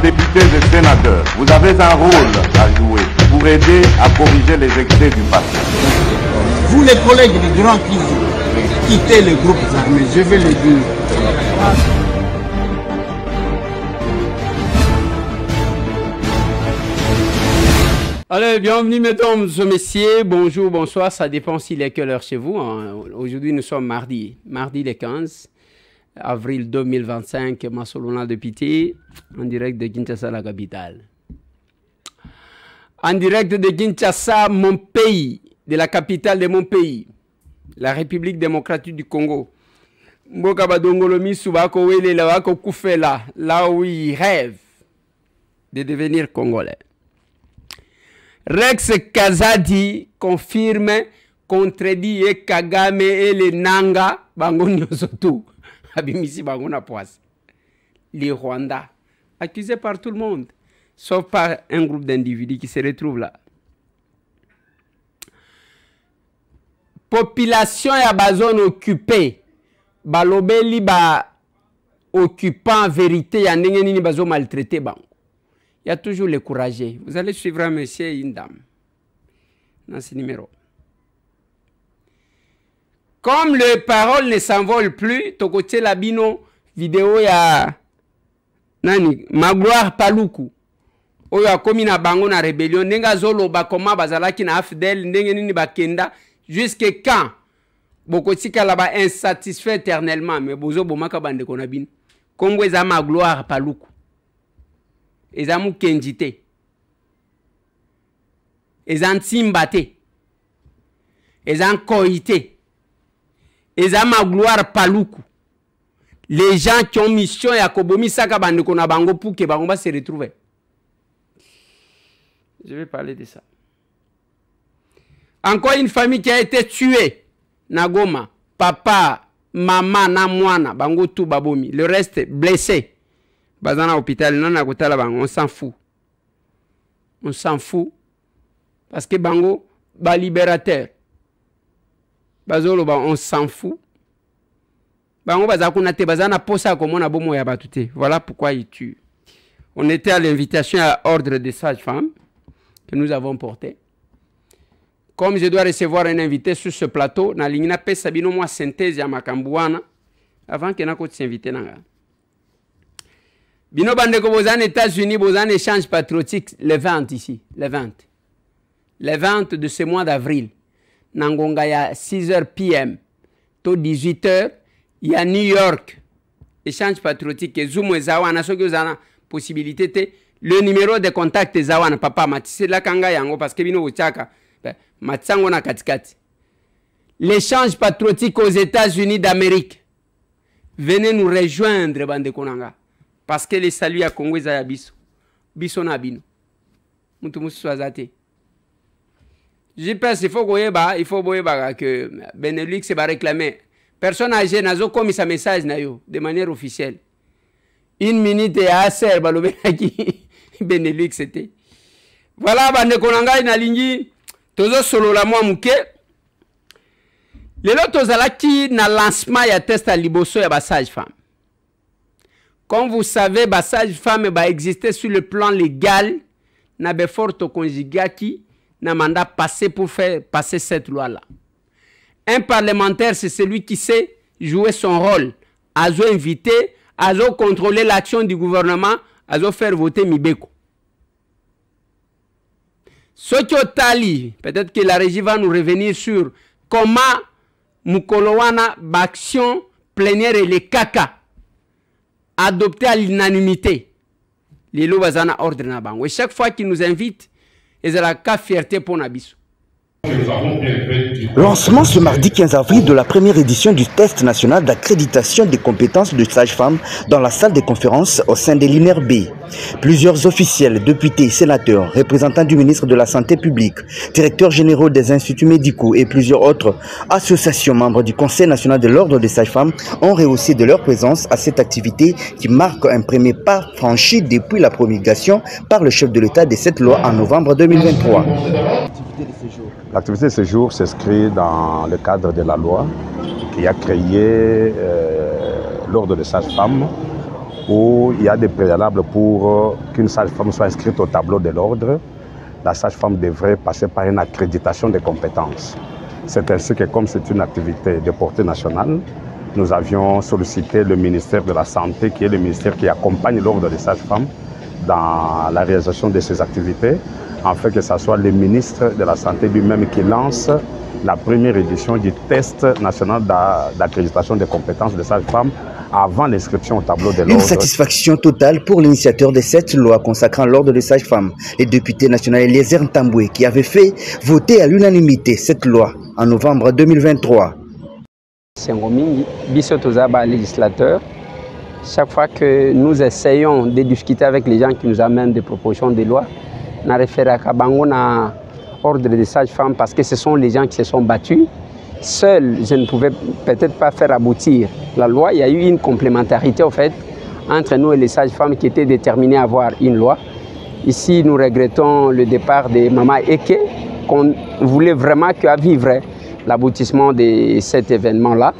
députés et sénateurs, vous avez un rôle à jouer pour aider à corriger les excès du passé. Vous les collègues du Grand Kivu, quittez les groupes armés, je vais le dire. Allez, bienvenue mesdames et messieurs, bonjour, bonsoir, ça dépend s'il est quelle heure chez vous. Hein. Aujourd'hui nous sommes mardi le 15 avril 2025, Massolona de Pité, en direct de Kinshasa, la capitale. En direct de Kinshasa, mon pays, de la capitale de mon pays, la République démocratique du Congo. Mboka Badongolomi Soubako Wele Lawako Koufela, là où il rêve de devenir congolais. Rex Kazadi confirme, contredit et Kagame et les Nanga, Bango Nyosotu, Abimisi Bango Napoise. Les Rwandais, accusés par tout le monde, sauf par un groupe d'individus qui se retrouvent là. Population et à zone occupée, Balobeli ba occupant en vérité, il y a n'engeni bazo maltraité bango. Il y a toujours les courageux. Vous allez suivre un monsieur et une dame dans ce numéro. Comme les paroles ne s'envolent plus, to côté la bino vidéo ya nani Magloire Paluku. Oyo akomi na bango na rébellion nenga zolo ba koma bazalaki na afdel ndenge nini bakenda jusque quand bokotika là ba insatisfait éternellement mais bozo bomaka bande kona bino. Kombo eza Magloire Paluku. Eza mukendite. Eza ntimbate. Eza nkoite. Eza Magloire Paluku. Les gens qui ont mission ya kobomi saka bande kona bango pour que bango ba se retrouver. Je vais parler de ça. Encore une famille qui a été tuée. Nagoma, papa, maman, namwana, bango tout babomi. Le reste blessé. Bazana hôpital, non na kotala bango, on s'en fout. On s'en fout. Parce que bango, ba libérateur. Bazolo ba on s'en fout. Bango bazakuna te bazana posa comme on a bomo ya batute. Voilà pourquoi ils tuent. On était à l'invitation à ordre des sages-femmes que nous avons porté. Comme je dois recevoir un invité sur ce plateau, na lingina pe sabino moi synthèse ya makambuana avant que na ko t'inviter nanga. Bino bandeko bozan États-Unis bozan échange patriotique le 20 ici, le 20. Le 20 de ce mois d'avril. Nangonga ya 6h PM to 18h, il y a New York. Échange patriotique et Zoom ezawana soki ozana possibilité te le numéro de contact ezawana papa matise la kanga yango parce que bino ochaka matsango na katikati. L'échange patriotique aux États-Unis d'Amérique. Venez nous rejoindre bandeko nanga. Parce que les saluts à Congo ya biso. Biso na bino. Mutu musu azate. Je pense il faut que Benelux va réclamer. Personne âgée n'a comme sa message na yo de manière officielle. 1 minute et assez balobé qui Benelux c'était. Voilà bande konanga na lingi tozo solo la moi muke. Lelo tozalaki na lancement ya test à liboso ya ba sage-femme. Comme vous savez, ba sage-femme va exister sur le plan légal na beforto conjugati na mandat passé pour faire passer cette loi-là. Un parlementaire, c'est celui qui sait jouer son rôle, azo inviter, azo contrôler l'action du gouvernement, azo faire voter Mibeko. Ce qui est tali, peut-être que la régie va nous revenir sur comment Mukolowana l'action plénière et les caca adopté à l'unanimité. Les lois bazana ordre na bango. Et chaque fois qu'ils nous invitent, ils ont la fierté pour Nabiso. Lancement ce mardi 15 avril de la première édition du test national d'accréditation des compétences de sage-femme dans la salle de conférence au sein de l'INRB. Plusieurs officiels, députés, sénateurs, représentants du ministre de la Santé publique, directeurs généraux des instituts médicaux et plusieurs autres associations membres du Conseil national de l'ordre des sages-femmes ont rehaussé de leur présence à cette activité qui marque un premier pas franchi depuis la promulgation par le chef de l'État de cette loi en novembre 2023. L'activité de ce jour s'inscrit dans le cadre de la loi qui a créé l'ordre des sages-femmes où il y a des préalables pour qu'une sage-femme soit inscrite au tableau de l'ordre. La sage-femme devrait passer par une accréditation des compétences. C'est ainsi que, comme c'est une activité de portée nationale, nous avions sollicité le ministère de la Santé, qui est le ministère qui accompagne l'ordre des sages-femmes dans la réalisation de ces activités, afin que ce soit le ministre de la Santé lui-même qui lance la première édition du test national d'accréditation des compétences des sages-femmes avant l'inscription au tableau de l'ordre. Une satisfaction totale pour l'initiateur de cette loi consacrant l'ordre des sages-femmes, le député national Eliezer Ntambwe, qui avait fait voter à l'unanimité cette loi en novembre 2023. Sengomingi, Bissotozaba, législateur, chaque fois que nous essayons de discuter avec les gens qui nous amènent des propositions de loi, on a référé à Kabango na ordre des sages-femmes parce que ce sont les gens qui se sont battus. Seul, je ne pouvais peut-être pas faire aboutir la loi. Il y a eu une complémentarité en fait entre nous et les sages-femmes qui étaient déterminés à avoir une loi. Ici, nous regrettons le départ de Maman Eke, qu'on voulait vraiment qu'à vivre l'aboutissement de cet événement-là.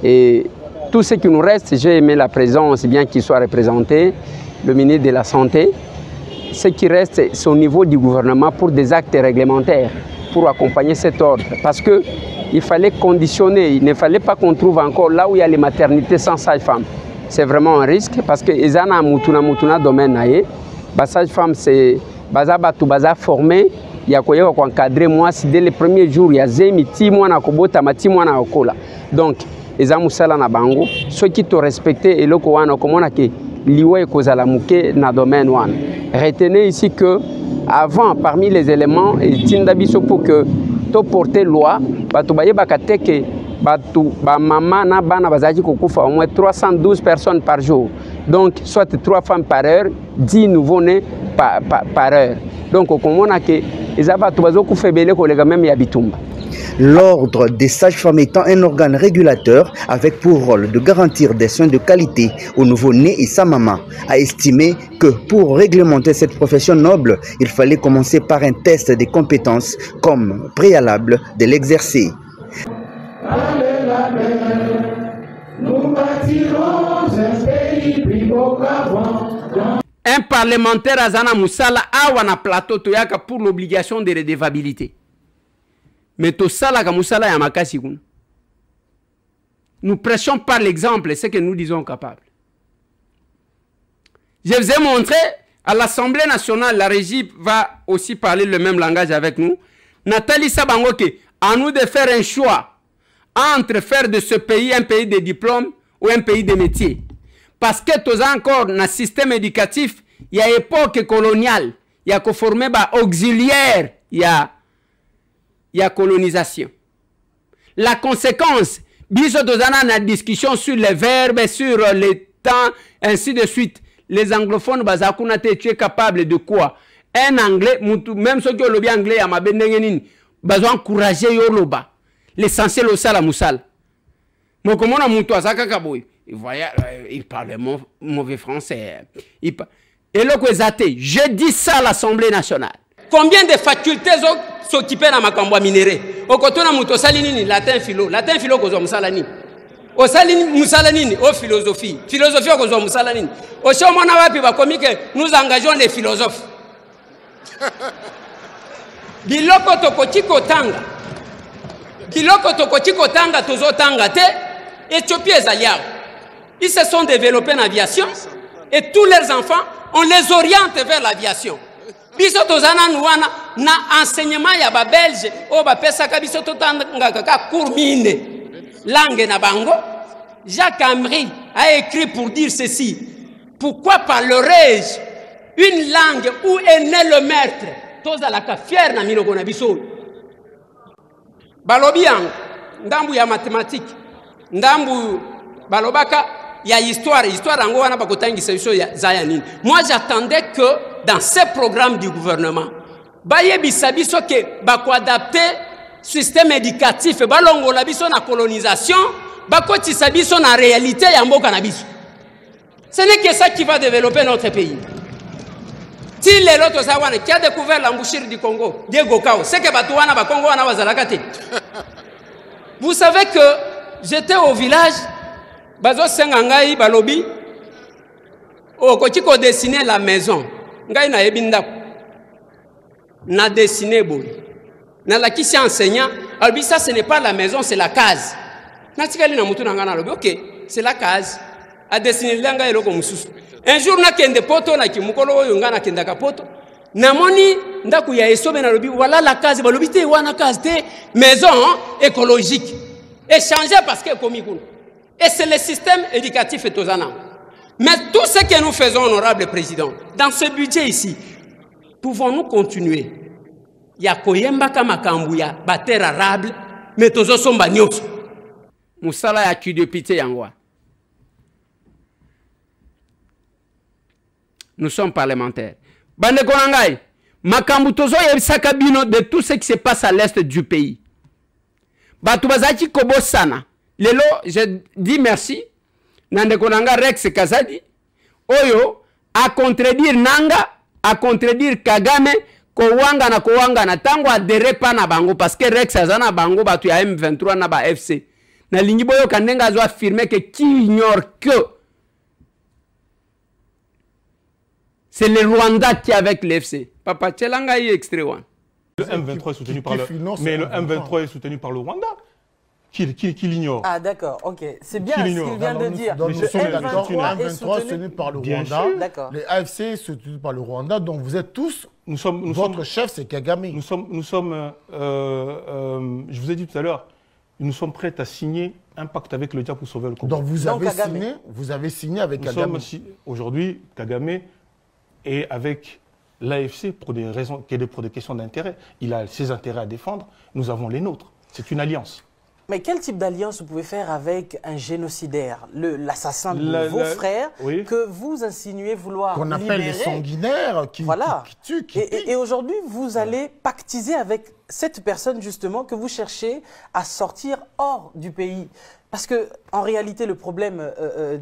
Et tout ce qui nous reste, j'ai aimé la présence, bien qu'il soit représenté, le ministre de la Santé. Ce qui reste, c'est au niveau du gouvernement pour des actes réglementaires, pour accompagner cet ordre. Parce qu'il fallait conditionner, il ne fallait pas qu'on trouve encore là où il y a les maternités sans sage-femme. C'est vraiment un risque parce que les gens ont domaine, les sages-femmes, c'est baza formé, il y a quoi encadrer moi si dès les premiers jours il y a zemi ti mwana kobota mati mwana okola. Donc les amusala na bango, ceux qui te respectent et le koana comme on a que liwe kozala muke na domaine wana. Retenez ici que avant, parmi les éléments, il tindabiso pour que to porter loi, batu baye bakateke batu ba mama na bana bazaji kokufa au moins 312 personnes par jour. Donc soit 3 femmes par heure, 10 nouveau-nés par heure. Donc comme on a que les abatu bazo kufebele kolega même ya bitumba. L'ordre des sages-femmes étant un organe régulateur avec pour rôle de garantir des soins de qualité aux nouveau-nés et sa maman, a estimé que pour réglementer cette profession noble, il fallait commencer par un test des compétences comme préalable de l'exercer. Un parlementaire à Zana Moussala a un plateau pour l'obligation de redevabilité. Mais tout ça, nous prêchons par l'exemple ce que nous disons capables. Je vous ai montré à l'Assemblée nationale, la régie va aussi parler le même langage avec nous. Nathalie Sabangoke, à nous de faire un choix entre faire de ce pays un pays de diplômes ou un pays de métiers. Parce que tout encore dans le système éducatif, il y a époque coloniale, il y a formé auxiliaire, il y a colonisation. La conséquence, biso dozana na discussion sur les verbes, sur les temps, ainsi de suite. Les anglophones, tu es capable de quoi? Un anglais, même ceux qui ont le bien anglais, ils ont encouragé Yoloba. L'essentiel au sala moussal. Mais comment on a il parle mauvais français. Et le je dis ça à l'Assemblée nationale. Combien de facultés s'occuper dans ma cambo minéré? Au côté de la salinine, latin philo kozo musalani. Au saline musalanine, au philosophie kozo musalanine. Au chomona wapi ba komi que nous engageons les philosophes. Biloko tokotiko tanga. Biloko tokotiko tanga tozo tanga te. Éthiopie et Zaliao. Ils se sont développés en aviation et tous leurs enfants, on les oriente vers l'aviation. Biso tozana nuana na enseignement ya ba belge o ba pesa ka biso totanga kaka cours mine langue na bango. Jacques Amri a écrit pour dire ceci: pourquoi parlerai-je une langue où est né le maître? Tozala ka fier na minoko na biso. Balobiang ndambu ya mathématique, ndambu balobaka ya histoire ango wana bakotangisa biso ya zayanine. Moi j'attendais que dans ces programmes du gouvernement, baye bisabiso ke bako adapter système éducatif balongo la biso na colonisation, bako tisabiso na réalité ya mboka na biso. Ce n'est que ça qui va développer notre pays. Si les autres sawana qui a découvert l'embouchure du Congo, Diego Kao, c'est que batouana ba Congo wana bazalakate. Vous savez que j'étais au village bazo sengangai balobi Oh, quand tu dessiner la maison, ngai na ebinda na dessiné bon. Na la qui s'est enseignant, alors ça ce n'est pas la maison, c'est la case. Na tikali na mutu na ngana lobi, OK, c'est la case. A dessiner langa eloko mususu. Un jour na kende poto na kimukolo oyo ngana kenda ka poto. Namoni ndaku ya esobe na lobi, voilà la case, ba lobi te wana case te maison écologique. Échanger parce que komi kuna. Et c'est le système éducatif et tozana. Mais tout ce que nous faisons, honorable président, dans ce budget ici, pouvons-nous continuer? Il y a koyemba kama kambuya, bater arabe, mais tozo somba nyos. Musala ya kudepite yangwa. Nous sommes parlementaires. Bande konangai, makambu tozo yebisaka bino de tout ce qui se passe à l'est du pays. Batu bazaki kobo sana. Lelo, je dis merci. Nande konanga Rex Kazadi. Oyo, a contredire Nanga, a contredire Kagame, kowanga na tango adere pa na bango, parce que Rex azana bango batu ya M23 na ba FC. Na lingi boyo kandenga zo affirmer que qui ignore que c'est le Rwanda qui est avec l'FC. Papa Tchelanga y extrait one. Le M23 est soutenu par le... Mais le M23 est soutenu par le Rwanda. Qui l'ignore? Ah d'accord, ok. C'est bien ce qu'il vient de dire. Donc, le M23 est soutenu par le Rwanda. Les AFC est soutenu par le Rwanda. Donc vous êtes tous... Votre chef, c'est Kagame. Nous sommes je vous ai dit tout à l'heure, nous sommes prêts à signer un pacte avec le diable pour sauver le Congo. Donc vous avez signé avec Kagame. Aujourd'hui, Kagame est avec l'AFC pour des raisons, pour des questions d'intérêt. Il a ses intérêts à défendre, nous avons les nôtres. C'est une alliance. Mais quel type d'alliance vous pouvez faire avec un génocidaire, l'assassin de vos frères, que vous insinuez vouloir libérer? Qu'on appelle les sanguinaires, qui tuent, qui pillent. Et aujourd'hui, vous allez pactiser avec cette personne, justement, que vous cherchez à sortir hors du pays. Parce qu'en réalité, le problème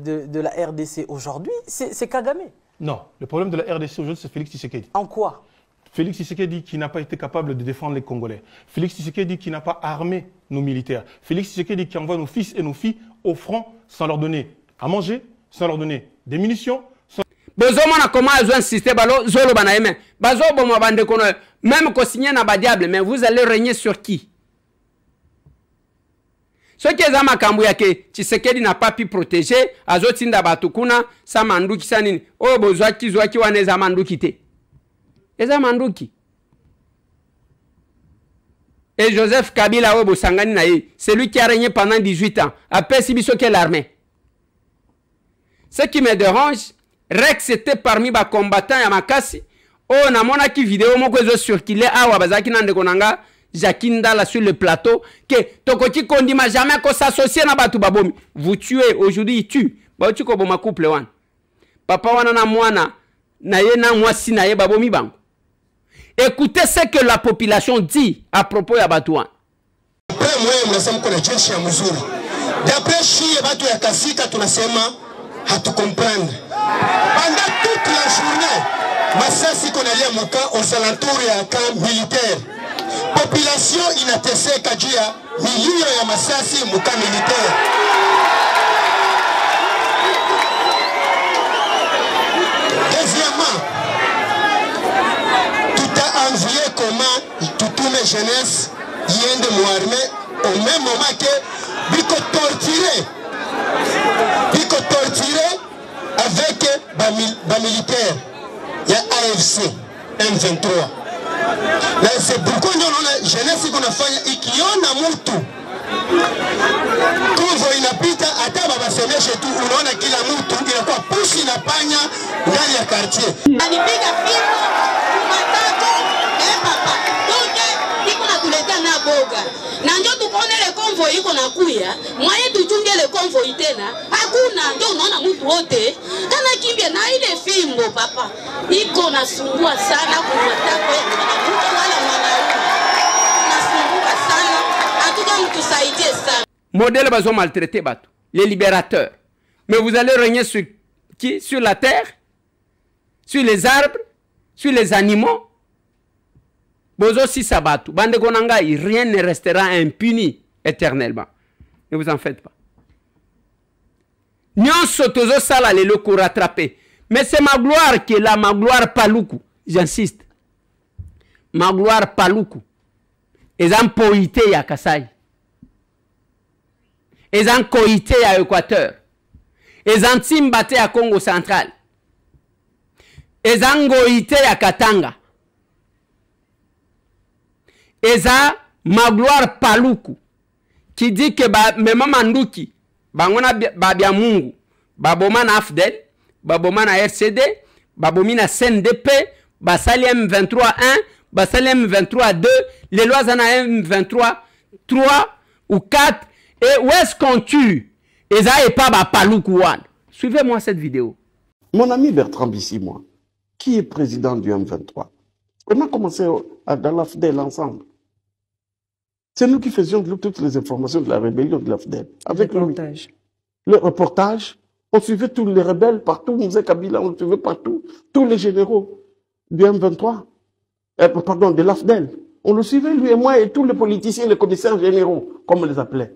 de la RDC aujourd'hui, c'est Kagame. Non, le problème de la RDC aujourd'hui, c'est Félix Tshisekedi. En quoi? Félix Tshisekedi qui n'a pas été capable de défendre les Congolais. Félix Tshisekedi qui n'a pas armé nos militaires. Félix Tshisekedi qui envoie nos fils et nos filles au front sans leur donner à manger, sans leur donner des munitions. Même qu'on signe na diable, mais vous allez régner sur qui? Ce qui est à makambu yake, Tshisekedi n'a pas pu protéger, azotinda batukuna, sa manduki sanini. Oh, bozwaki zwaki waneza manduki te. Eza manduki. Et Joseph Kabila Webo Sangani Naye, c'est lui qui a régné pendant 18 ans. Après Sibiso qui est l'armée. Ce qui me dérange, Rex était parmi les combattants à Makasi. Oh, namona ki vidéo moko ezo circulé awa bazaki nande konanga Jakindala sur le plateau que tokoti kondima jamais ko s'associer na batu babomi. Vous tuez aujourd'hui, il tue. Ba tu ko boma couple wan. Papa wana na mwana na ye na mwasi na ye babomi bango. Écoutez ce que la population dit à propos de Batouan. D'après Chie et Batou Yakasika, tu nasema hatukomprendre. Pendant toute la journée, Massassi konalia muka aux alentours ya camp militaire. Population inateseka juu ya milio ya Massassi muka militaire. Deuxièmement, envoyé comment toutes mes jeunesses viennent de m'armer au même moment que Biko torturé avec les militaires. Il y a AFC, M23. C'est pourquoi nous, la jeunesse qu'on a fait, et a mutu. Convoy inapita, hata baba semeshe tu, unaona kila mtu inakuwa pushi na panya ndani ya quartier. Alipiga fimbo matatu papa. Donc iko na kuleta na boga. Na ndio tukaone ile convoy iko na kuya, mwaye tuchunge ile convoy tena. Hakuna, ndio unaona mtu wote kana kimbia na ile fimbo papa. Iko nasumbua sana kwa matako ya mwanamke wala mwanaume. Nasumbua sana. Hatuka mtusaidie sana. Modèle bazo maltraité bateau, les libérateurs. Mais vous allez régner sur qui? Sur la terre, sur les arbres, sur les animaux. Bozo si sabatou, bande konangai, rien ne restera impuni éternellement. Ne vous en faites pas. Nyon sotozo sala le loko rattrapé. Mais c'est ma gloire qui est là, ma gloire Paluku. J'insiste. Ma gloire Paluku. Ils ont poïté à Kassai. Ils ont coïté à Équateur. Ils ont timbaté à Congo central. Ils ont goïté à Katanga. Ils ont ma gloire Paluku. Qui dit que même Manduki, Bangona Babia Mungu, Babomana Afdel, Babomana RCD, Babomina CNDP, Basali M23-1, Basali M23-2, les lois en M23-3 ou 4. Et où est-ce qu'on tue? Et ça n'est pas Palukuan. Suivez-moi cette vidéo. Mon ami Bertrand Bissi, moi, qui est président du M23, on a commencé dans l'AFDEL ensemble. C'est nous qui faisions toutes les informations de la rébellion de l'AFDEL. Avec le reportage, on suivait tous les rebelles partout, Moussé Kabila, on suivait partout, tous les généraux du M23, pardon, de l'AFDEL. On le suivait, lui et moi, et tous les politiciens, les commissaires généraux, comme on les appelait.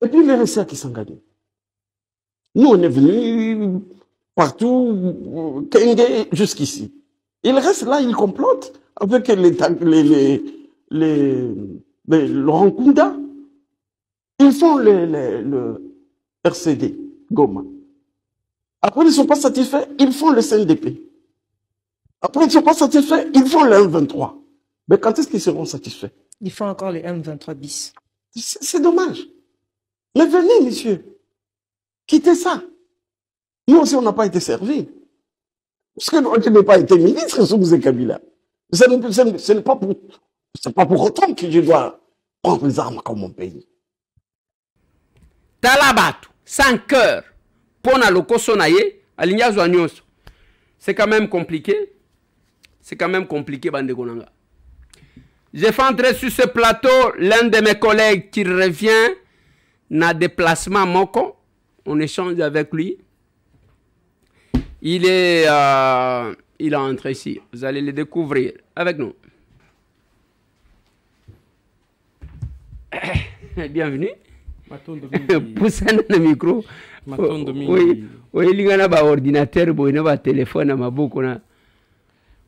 Et puis les récits qui sont gagnés. Nous, on est venus partout, Kenge, jusqu'ici. Ils restent là, ils complotent avec Laurent Kunda. Ils font le RCD, Goma. Après, ils ne sont pas satisfaits, ils font le CNDP. Après, ils ne sont pas satisfaits, ils font le M23. Mais quand est-ce qu'ils seront satisfaits? Ils font encore le M23 bis. C'est dommage. Mais venez, monsieur. Quittez ça. Nous aussi, on n'a pas été servis. Parce que je n'ai pas été ministre sous Moussé Kabila. Ce n'est pas pour autant que je dois prendre les armes comme mon pays. Talabatu, sans cœur, pour na loko sonaye, aligna zoanyoso. C'est quand même compliqué. C'est quand même compliqué, bande konanga. J'ai fait entrer sur ce plateau l'un de mes collègues qui revient na déplacement Moko. On échange avec lui. Il est entré ici. Vous allez le découvrir avec nous. Bienvenue. Poussez le micro. Oui, il y a un ordinateur, il y a un téléphone à ma bouche.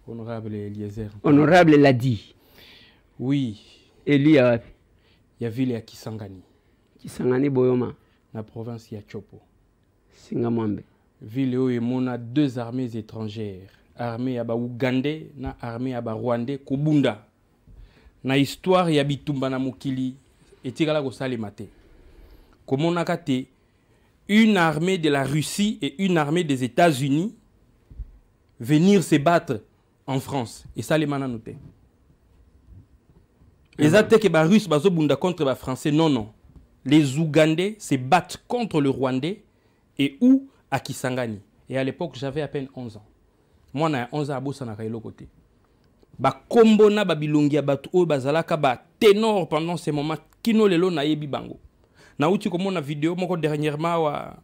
Honorable Eliezer. Honorable l'a dit. Oui. Et lui, il y a ville à Kisangani. Kisangani Boyoma. La province de Chopo. Singamwambe. Ville où il y a 2 armées étrangères. Armée à Ougandais, na armée à Rwandais, Kobunda. Na histoire ya bitumba na mokili etikala ko salemate. Comment on a gâté une armée de la Russie et une armée des États-Unis venir se battre en France et ça les mananote. Les attaques que les Russes bazo bunda contre les Français non. Les Ougandais se battent contre le Rwandais et où à Kisangani. Et à l'époque j'avais à peine 11 ans. Moi j'ai 11 ans à bossa na kailo côté. Ba kombo na babilongi batu o bazalaka ba ténor pendant ces moments kino lelo na yebi bango. Na uti comme na vidéo moko dernièrement wa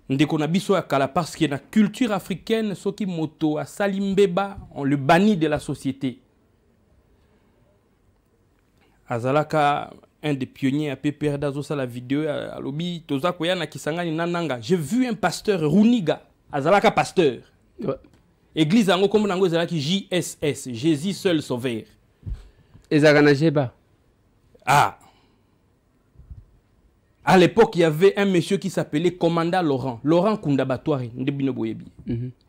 ndeko na biso ya kala parce que na culture africaine soki moto a salimbeba on le bannit de la société. Azalaka un des pionniers à PPR dazo sa la vidéo à lobi toza koya na Kisangani nananga. J'ai vu un pasteur Runiga azalaka pasteur. Ouais. Église ango comme nango zalaki JSS, Jésus seul sauveur. Ezagana Jeba. Ah. À l'époque, il y avait un monsieur qui s'appelait Commandant Laurent. Laurent Kundabatouari.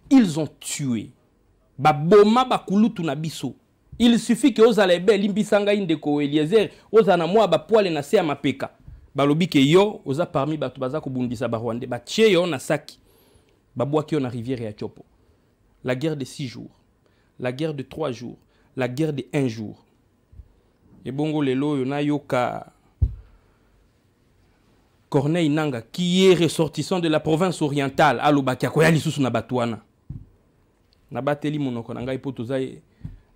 Ils ont tué. Baboma bakulutu na biso. Il suffit que aux alebe limbisanga indeko Eliezer, aux anamwa ba poile na se ya mapeka. Balobi ke yo oza parmi batu baza ko bundisa ba Rwandais. Ba tche yo na saki. Babwaki yo na rivière ya Chopo. La guerre de 6 jours, la guerre de 3 jours, la guerre de 1 jour. Et bongo lelo yona yoka Corneille Nanga qui est ressortissant de la province orientale à Lobakia koya lisusu na batwana. Na bateli monoko nanga ipoto za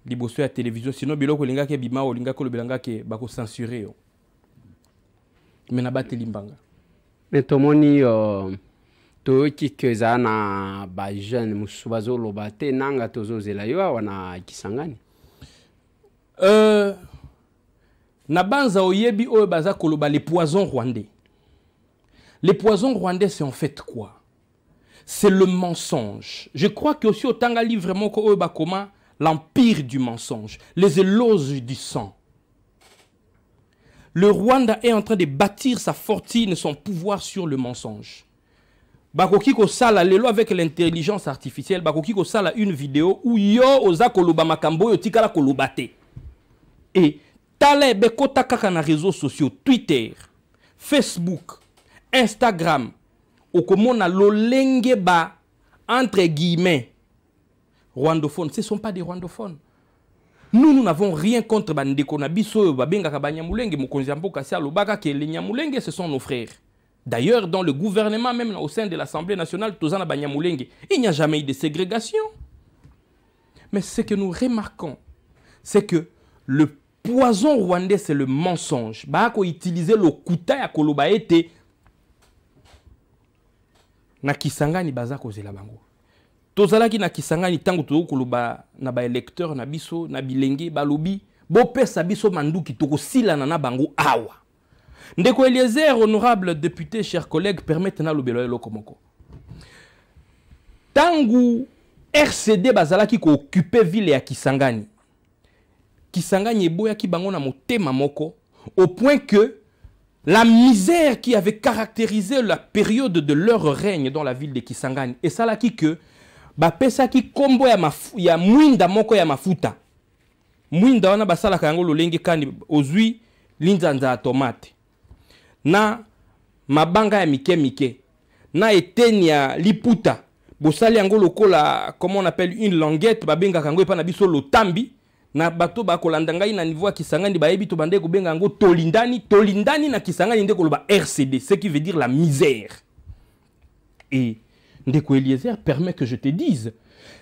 liboso ya télévision sinon biloko linga ke bima o linga ko lobelanga ke bako censurer yo. Mais na bateli mbanga. Mais tomoni toyoki keza na ba jeune musubazo lobate nanga tozo zela yo wana Kisangani. Na banza oyebi oyo baza koloba les poisons rwandais. Les poisons rwandais c'est en fait quoi? c'est le mensonge. Je crois que aussi au Tangali vraiment comment l'empire du mensonge, les éloges du sang. Le Rwanda est en train de bâtir sa fortune et son pouvoir sur le mensonge. Bakoki ko sala lelo avec l'intelligence artificielle, bakoki ko sala une vidéo où yo oza koloba makambo yo tikala kolobate. Et tale bekota kaka na réseaux sociaux, Twitter, Facebook, Instagram, okomona lolenge ba entre guillemets rwandophones, ce ne sont pas des rwandophones. Nous n'avons rien contre bandeko na biso babengaka banyamulenge mokonzi mboka sia lobaka ke les nyamulenge ce sont nos frères. D'ailleurs dans le gouvernement même au sein de l'Assemblée nationale tozana banyamulenge, il n'y a jamais eu de ségrégation. Mais ce que nous remarquons, c'est que le poison rwandais c'est le mensonge. Bako utiliser le kuta ya koloba ete na Kisangani baza kozela bango. Tozalaki na Kisangani tango to koloba na ba électeur na biso na bilenge balobi bo pesa biso manduki toko sila na bango awa. Ndeko Eliezer, honorable député, chers collègues, permettez na lobelo lokomoko. Tangu RCD bazalaki ko occuper ville ya Kisangani. Kisangani eboya ki bango na motema moko au point que la misère qui avait caractérisé la période de leur règne dans la ville de Kisangani et ça là qui que ba pesa ki kombo ya mwinda moko ya mafuta mwinda wana basala kango lolenge kani ozui linzanza ya tomate na mabanga ya mike na eteni ya liputa bosali yango lokola comment on appelle une languette babenga kango epa na biso lotambi na bato bakolanda ngai na niveau ya Kisangani bayebi to bande ko benga yango tolindani na Kisangani nde koloba RCD, ce qui veut dire la misère. Et Ndeko Eliezer permet que je te dise,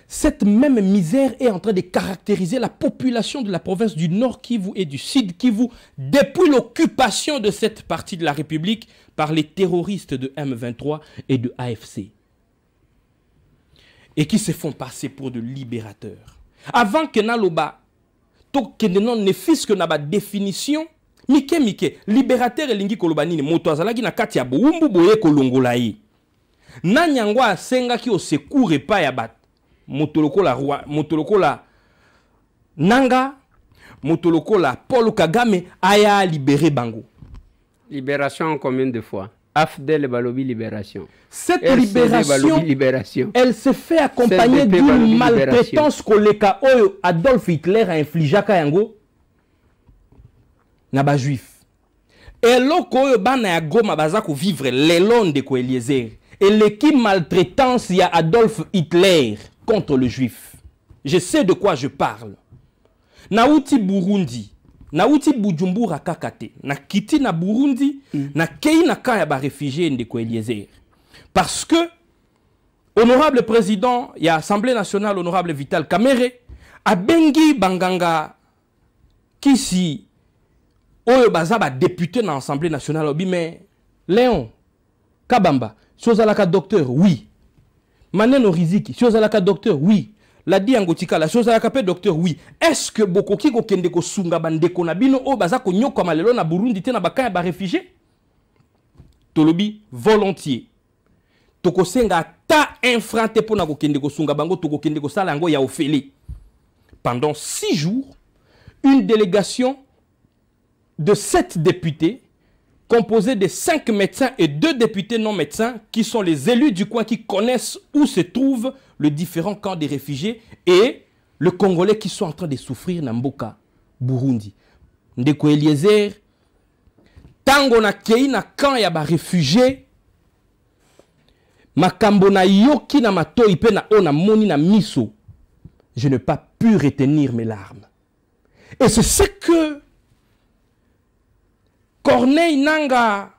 cette même misère est en train de caractériser la population de la province du Nord Kivu et du Sud Kivu depuis l'occupation de cette partie de la République par les terroristes de M23 et de AFC. Et qui se font passer pour de libérateurs. Avant que Naloba, que ne fils que na ba définition, mike, libérateur et lingi kolobani ne moto azalaki na kati ya boumbu boye kolongola yi. Na nyangwa senga ki o secours pa ya bat. Motoloko la roi, motoloko la Nanga, motoloko la Paul Kagame aya libéré bango. Libération en combien de fois? AFDEL Balobi libération. Cette libération, elle se fait accompagner d'une maltraitance koleka oyo Adolf Hitler a infligé à yango na ba juif. Et loko oyo bana ya Goma bazako vivre lelo Ndeko Eliezer. Et l'équipe maltraitance ya Adolf Hitler contre le juif. Je sais de quoi je parle. Nauti Burundi. Nauti Bujumbura kakate. Na kiti na Burundi. Na kei na kaya ba réfugié Ndeko Eliezer. Parce que, honorable président, il y a Assemblée nationale, honorable Vital Kamerhe, a bengi banganga kisi oyo bazaba député dans l'Assemblée nationale. Obi mais Léon Kabamba, Sozalaka docteur, oui. Maneno Riziki, Sozalaka docteur, oui. La Diangotika, la Sozalaka pe docteur, oui. Est-ce que Bokoki ko kende ko sunga bandeko na bino o bazako nyoko malelo na Burundi te na bakaya ba réfugié? Tolobi volontiers. Toko senga ta infrante pour na kokende ko sunga bango toko kende ko sala yango ya ofeli. Pendant 6 jours, une délégation de 7 députés composée de 5 médecins et 2 députés non médecins qui sont les élus du coin qui connaissent où se trouve le différent camp des réfugiés et le Congolais qui sont en train de souffrir na mboka Burundi. Ndeko Eliezer tango na kei na camp ya ba réfugiés makambo na yoki na matoi pe na ona moni na miso, je n'ai pas pu retenir mes larmes. Et c'est ce que Corneille Nanga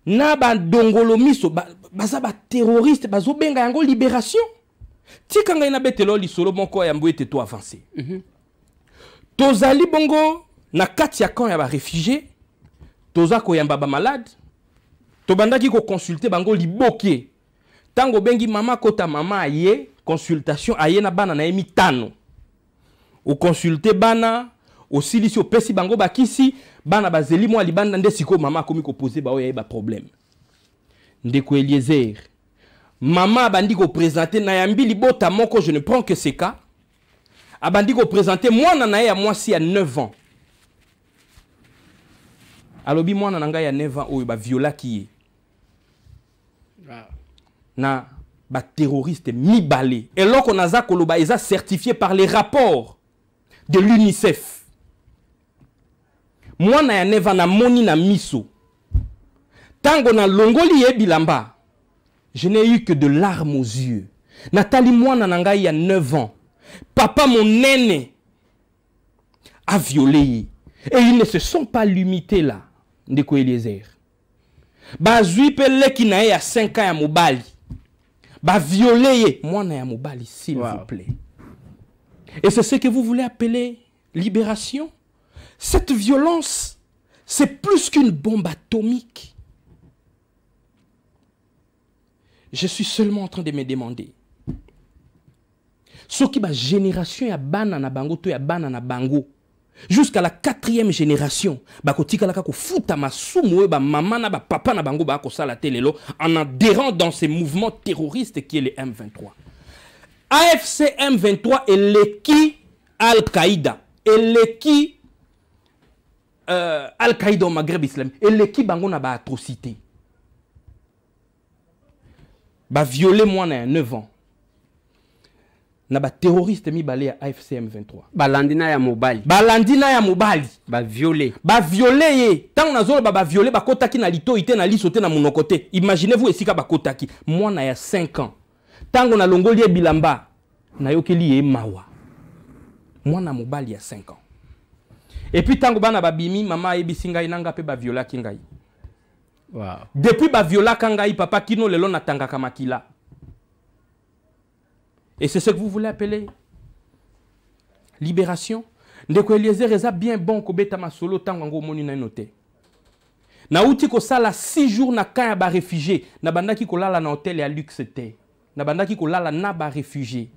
na ba dongolo miso baza ba terroriste bazo benga yango libération. Tika ngai na betelo lisolo moko ya mbwete to avancer. Tozali bongo na kati ya camp ya ba réfugiés, toza ko yamba ba malade. Tobandaki ko consulter bango liboke. Tango bengi mama kota mama aye consultation aye na bana na emi tano. O consulter bana o silisi o pesi bango bakisi bana bazeli mwa libanda nde siko mama komi ko poser ba oya ba problème. Ndeko Eliezer Maman abandi ko présenter na yambi libota moko, je ne prends que ces cas. Abandi ko présenter moi nanaye à moi si à 9 ans. Alobi moi nananga ya 9 ans oyo ba viola qui na ba terroriste mi balé. Et lorsqu'on a za koloba eza certifié par les rapports de l'UNICEF. Moi na ya 9 ans na moni na miso. Tango na longoli e bilamba. Je n'ai eu que de larmes aux yeux. Nathalie Mouana Nanga il y a 9 ans. Papa, mon aîné, a violé. Et ils ne se sont pas limités là. Ndeko Eliezer. Ba zui pele qui n'a eu à 5 ans à Mobali. Ba violé. Moi na ya Mobali, s'il vous plaît. Et c'est ce que vous voulez appeler libération? Cette violence, c'est plus qu'une bombe atomique. Je suis seulement en train de me demander. Ce qui est génération ya bana na bango to ya bana na bango jusqu'à la 4e génération bakotika la ko futa masumu ba maman na ba papa na bango ba ko sala telelo en adhérant dans ces mouvements terroristes qui est le M23. AFC M23 et l'équipe Al-Qaïda et l'équipe Al-Qaïda au Maghreb islamique et l'équipe bango na ba atrocité. Ba violé moi na 9 ans. Na ba terroriste mi balé à AFC M23. Balandina ya mobali. Balandina ya mobali. Ba violé. Ba violé ye. Tant na zolo ba violé ba kotaki na lito ite na lisote na monokote. Imaginez-vous esika ba kotaki. Moi na ya 5 ans. Tango na longoli e bilamba. Na yokeli e mawa. Moi na mobali ya 5 ans. Et puis tango bana ba bimi mama e bisinga inanga pe ba viola kingai. Wow. Depuis ba viola kangai papa kino lelo na tangaka makila. Et c'est ce que vous voulez appeler libération. Ndeko Eliezer eza bien bon ko beta masolo tango ngo moni na noté. Na uti ko sala 6 jours na kaya ba réfugié, na bandaki ko lala na hôtel ya luxe te. Na bandaki ko lala na ba réfugié.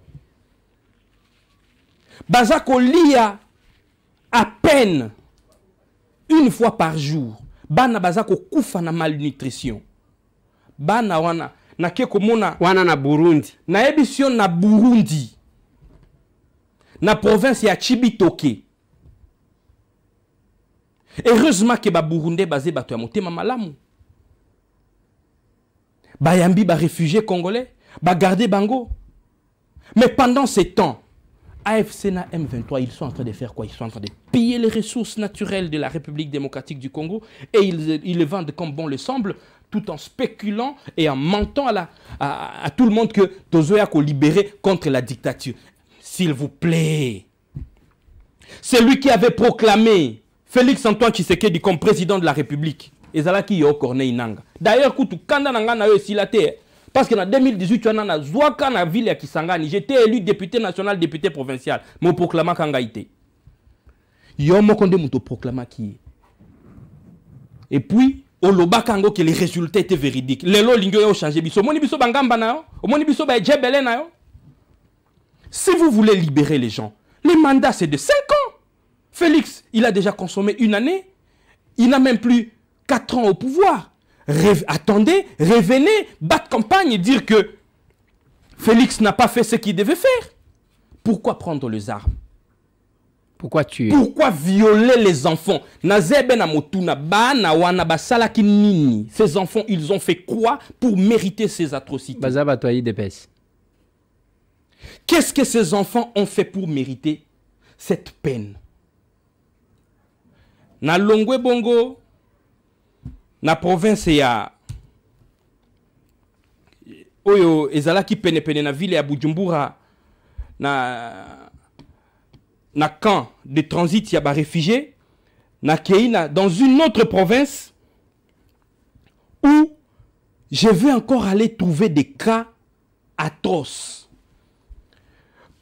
Baza ko lia à peine une fois par jour. Bana baza ko kufa na malnutrition. Bana wana na keko mona wana na Burundi. Na émission na Burundi. Na province ya Chibitoke. Heureusement que ba Burundais basé bato ya motema malamu. Ba yambi ba réfugiés congolais, ba garder bango. Mais pendant ces temps, AFC na M23, ils sont en train de faire quoi? Ils sont en train de piller les ressources naturelles de la République démocratique du Congo et ils les vendent comme bon le semble, tout en spéculant et en mentant à tout le monde que Tozoya a libéré contre la dictature. S'il vous plaît. C'est lui qui avait proclamé Félix Antoine Tshisekedi comme président de la République. Ezalaki yo Corneille Nanga. D'ailleurs, kutu kanda nanga na yo silate. Parce que en 2018, tu as Zouaka na ville à Kisangani. J'étais élu député national, député provincial. Mon proclama kangaïté. Yo mokonde muto proclama qui. Et puis, oloba kango que les résultats étaient véridiques. Lelo lingyo yo changé biso. Moni biso bangamba na yo. Moni biso ba djebele na yo. Si vous voulez libérer les gens, les mandats c'est de 5 ans. Félix, il a déjà consommé 1 année. Il n'a même plus 4 ans au pouvoir. Attendez, revenez, battre campagne et dire que Félix n'a pas fait ce qu'il devait faire. Pourquoi prendre les armes? Pourquoi tuer? Pourquoi violer les enfants? Ces enfants, ils ont fait quoi pour mériter ces atrocités? Qu'est-ce que ces enfants ont fait pour mériter cette peine? Na Longwe Bongo, na province ya oyo ezalaki pene na ville ya Bujumbura na camp de transit ya ba réfugiés na Keina dans une autre province où je vais encore aller trouver des cas atroces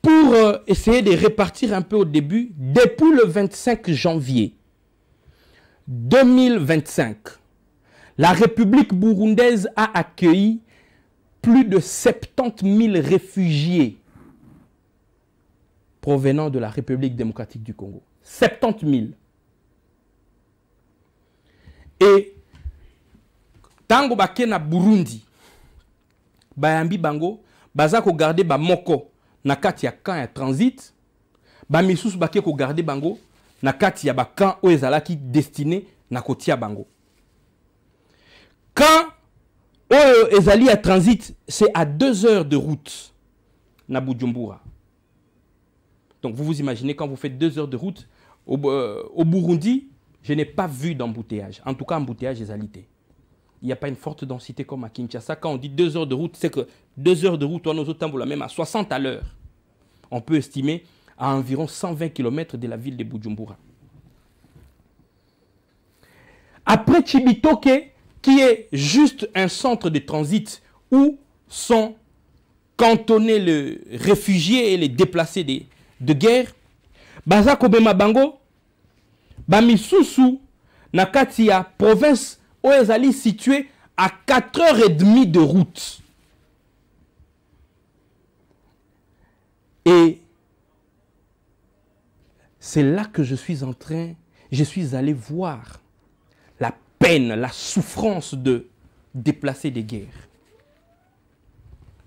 pour essayer de répartir un peu au début. Depuis le 25 janvier 2025, la République burundaise a accueilli plus de 70 000 réfugiés provenant de la République démocratique du Congo. 70 000. Et tango bake na Burundi, bayambi bango baza ko garder ba moko na kati ya camp ya transit ba misusu bake ko garder bango na kati ya ba camp o ezalaki destiné na kotia bango. Quand ezali à transit, c'est à 2 heures de route na Bujumbura. Donc vous vous imaginez quand vous faites 2 heures de route au Burundi, je n'ai pas vu d'embouteillage. En tout cas, embouteillage ezalité. Il n'y a pas une forte densité comme à Kinshasa. Quand on dit 2 heures de route, c'est que 2 heures de route, on nous même à 60 à l'heure. On peut estimer à environ 120 km de la ville de Bujumbura. Après Chibitoke, qui est juste un centre de transit où sont cantonnés les réfugiés et les déplacés de guerre, Baza Kobema Bango, Bamisusu, Nakatia, province Oezali située à 4h30 de route. Et c'est là que je suis allé voir la peine, la souffrance de déplacer des guerres.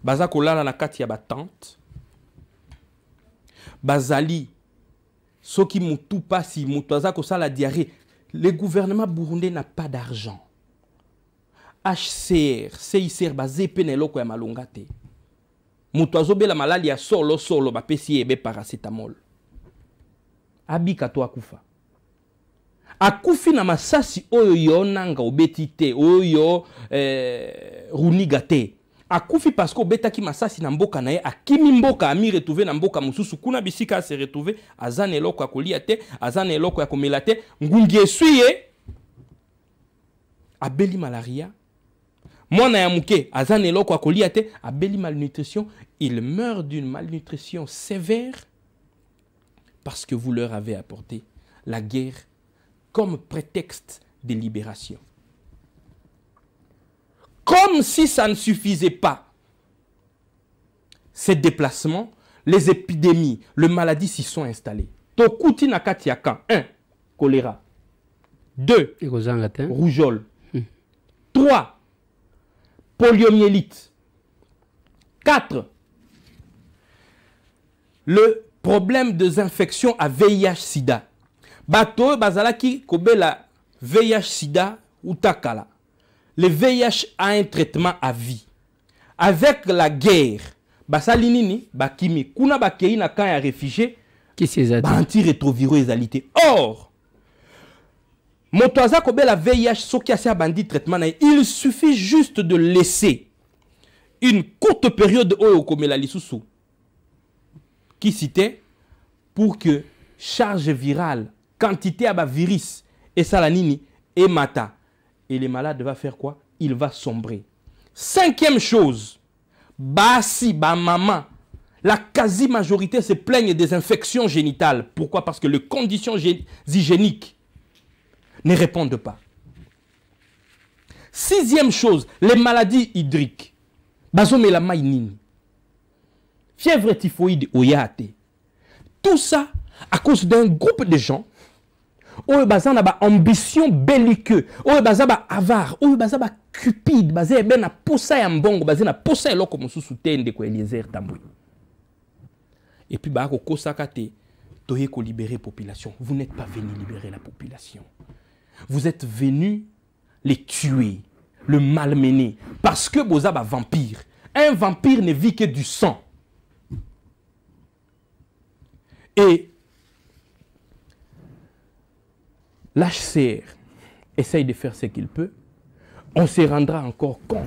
Baza kolala na kati ya batante. Bazali soki mutu pasi mutu aza kosala diarrhée. Le gouvernement burundais n'a pas d'argent. HCR, CICR bazé peneloko ya malonga te. Mutu azobela malali ya solo ba pesi ebe paracétamol. Abika to akufa. Akufi na masasi oyo yo nanga obeti te, oyo runiga te. Akufi parce que obetaki masasi na mboka na ye, akimi mboka ami retrouver na mboka mususu kuna bisika se retrouver azane eloko ya kolia te, azane eloko ya komela te, ngungi esuye abeli malaria. Mwana ya muke azane eloko ya kolia te, abeli malnutrition, il meurt d'une malnutrition sévère parce que vous leur avez apporté la guerre comme prétexte de libération. Comme si ça ne suffisait pas. Ces déplacements, les épidémies, les maladies s'y sont installées. Tokuti nakati yakan. 1. Choléra. 2. Rougeole. 3. Poliomyélite. 4. Le problème des infections à VIH-Sida. Bato bazalaki kobela VIH-Sida ou takala. Le VIH a un traitement à vie. Avec la guerre, basalinini, bakimi, kuna bakei na kan ya réfugié, qui c'est ça? Antirétroviraux ezalité. Or, motoaza kobela VIH soki asa bandi traitement na, il suffit juste de laisser une courte période oyo komela lisusu qui citait pour que charge virale, quantité à virus et salanini et mata. Et le malade va faire quoi? Il va sombrer. 5e chose, basi, ba maman, la quasi-majorité se plaignent des infections génitales. Pourquoi? Parce que les conditions hygiéniques ne répondent pas. 6e chose, les maladies hydriques. Bazomela mainini. Fièvre typhoïde oyate. Tout ça à cause d'un groupe de gens oyo bazana ba ambition belliqueux, oyo bazaba avare, oyo bazaba cupide, bazé ben na posa ya mbongo, bazé na posa eloko mosusu te ndeko Eliezer Tambwe. Et puis ba ko kosaka te toye ko libérer population. Vous n'êtes pas venu libérer la population. Vous êtes venu les tuer, le malmener parce que bozaba vampire. Un vampire ne vit que du sang. Et l'HCR essaye de faire ce qu'il peut. On se rendra encore compte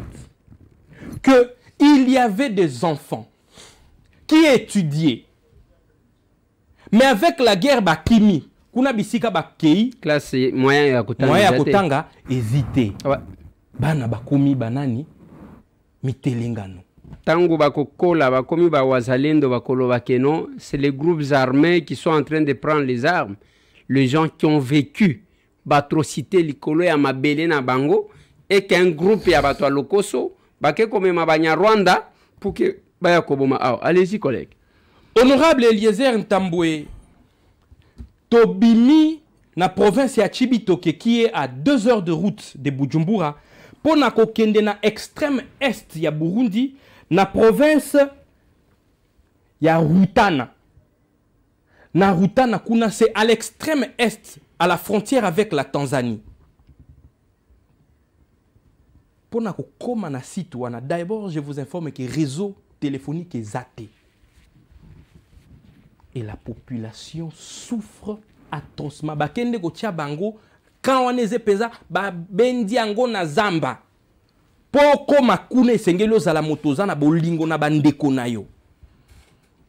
qu'il y avait des enfants qui étudiaient. Mais avec la guerre Bakimi, kuna bisika bakei, classe moyen ya kotanga hésité. Bana bakomi banani mitelengano. Tango bakokola bakomi ba wazalendo bakolo bakeno, c'est les groupes armés qui sont en train de prendre les armes. Les gens qui ont vécu l'atrocité likolo ya mabele na bango et qu'un groupe ya bato lokoso bake comme mabanya Rwanda pour que baya koboma. Allez-y collègues. Honorable Eliezer Ntambwe, tobimi na province ya Chibitoke qui est à 2 heures de route de Bujumbura pour na kokende na extrême est ya Burundi na province ya Rutana. Na Rutana kuna c'est à l'extrême est, à la frontière avec la Tanzanie. Pour na kokoma na site wana, d'abord je vous informe que réseau téléphonique est zaté. Et la population souffre atrocement. Bakende ko tia bango quand on est pesa ba bendi ango na zamba. Poko makune sengelo za la motoza na bolingo na bandeko na yo.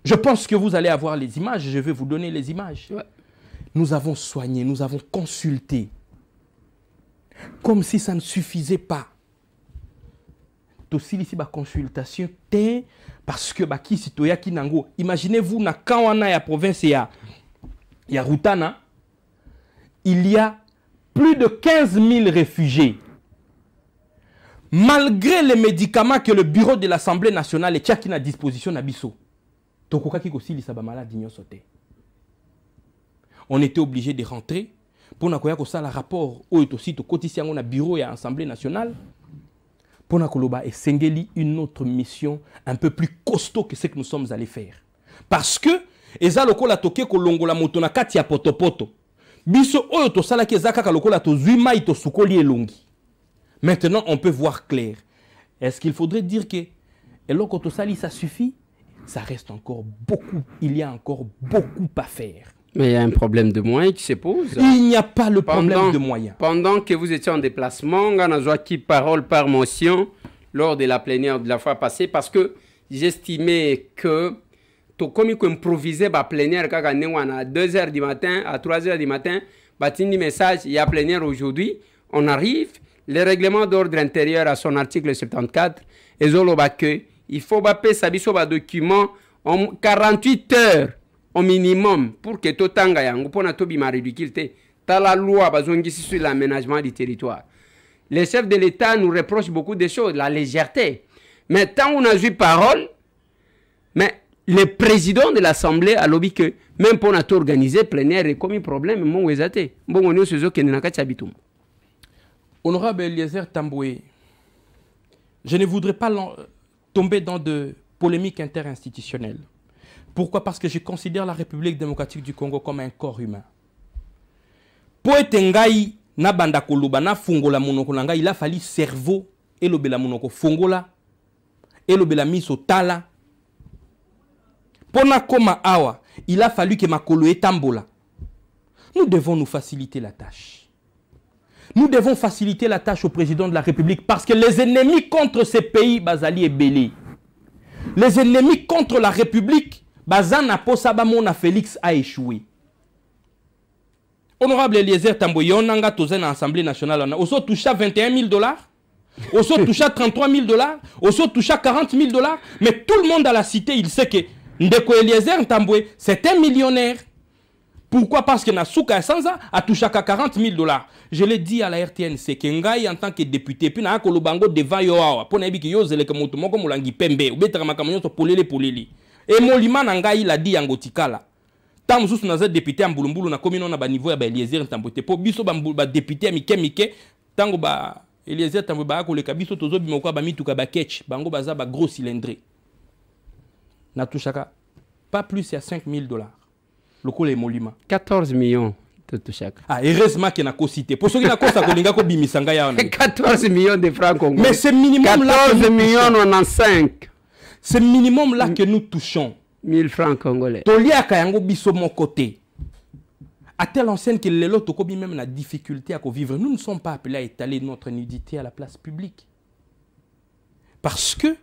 Je pense que vous allez avoir les images, je vais vous donner les images. Ouais. Nous avons soigné, nous avons consulté. Comme si ça ne suffisait pas. Aussi ici ba consultation parce que ba ki citoyen ki nango. Imaginez-vous na Kawana ya province ya Rutana, il y a plus de 15 000 réfugiés. Malgré les médicaments que le bureau de l'Assemblée nationale est à à disposition d'Abisso. On était obligé de rentrer pour nous faire le rapport au quotidien au bureau et à l'Assemblée nationale pour nous et sengeli une autre mission un peu plus costaud que ce que nous sommes allés faire. Parce que eza lokola toke kolongola moto na kati ya potopoto. Biso oyo to sala ke zakaka lokola to zuima ito sukoli elongi. Maintenant on peut voir clair. Est-ce qu'il faudrait dire que eloko to sali ça suffit? Ça reste encore beaucoup, il y a encore beaucoup à faire. Mais il y a un problème de moyens qui se pose. Il n'y a pas le problème de moyens. Pendant que vous étiez en déplacement, on a joué parole par motion lors de la plénière de la fois passée parce que j'estimais que comme il improvisait la plénière à 2h du matin, à 3h du matin, batini message, il y a plénière aujourd'hui, on arrive, le règlement d'ordre intérieur à son article 74, et il faut baper sa document en 48 heures au minimum pour que tout tanga yango pour na tobi ma ridiculité. Dans la loi bazongisi sur l'aménagement du territoire. Les chefs de l'État nous reprochent beaucoup de choses, la légèreté. Mais tant on a eu parole, mais le président de l'Assemblée a lobby que même pour notre organiser plénière et comme un problème, mon wezate. Bon on est sur ce que nous n'avons pas. Honorable Eliezer Tamboué, je ne voudrais pas tomber dans de polémiques interinstitutionnelles. Pourquoi? Parce que je considère la République démocratique du Congo comme un corps humain. Pour être ngai na banda koluba na fungola monoko nanga, il a fallu cerveau et lobela monoko fungola et lobela miso tala. Pona koma awa, il a fallu que makolo etambola. Nous devons nous faciliter la tâche. Nous devons faciliter la tâche au président de la République parce que les ennemis contre ces pays, Bazali et Belé. Les ennemis contre la République, Bazana Posabamona Félix a échoué. Honorable Eliezer Tamboué, on a tozen à l'Assemblée nationale. On a touché $21 000, on a touché $33 000, on a touché $40 000. Mais tout le monde à la cité, il sait que Ndeko Eliezer Tamboué, c'est un millionnaire. Pourquoi? Parce que Nasuka Sanza a touché $40 000. Je l'ai dit à la RTNC que Ngai en tant que député, puis na Kolobango devant Yoawa, pour n'abi que Yozele que Motomoko Molangi Pembe, ou Betra Makamanyo to Polele Poleli. Et Molima Nangai l'a dit en Gotikala. Tant que nous avons député en Bulumbulu, na commune na ba niveau ya Eliezer Tamboué. Pour biso ba député Mike, tango ba Eliezer Tamboué ba ko le kabiso tozo bimoko ba mituka ba ketch, bango baza ba gros cylindré. Na touchaka pas plus à $5 000. Le coup est molima. 14 millions de touchak. Ah, heureusement qu'il y a une cité. Pour ceux qui n'ont pas de 14 millions de francs congolais. Mais c'est minimum là. 14 millions 95. C'est minimum là que nous touchons. 1000 francs congolais. Tolia Kayango biso mon côté. À telle enseigne que les autres ont même la difficulté à vivre. Nous ne sommes pas appelés à étaler notre nudité à la place publique. Parce que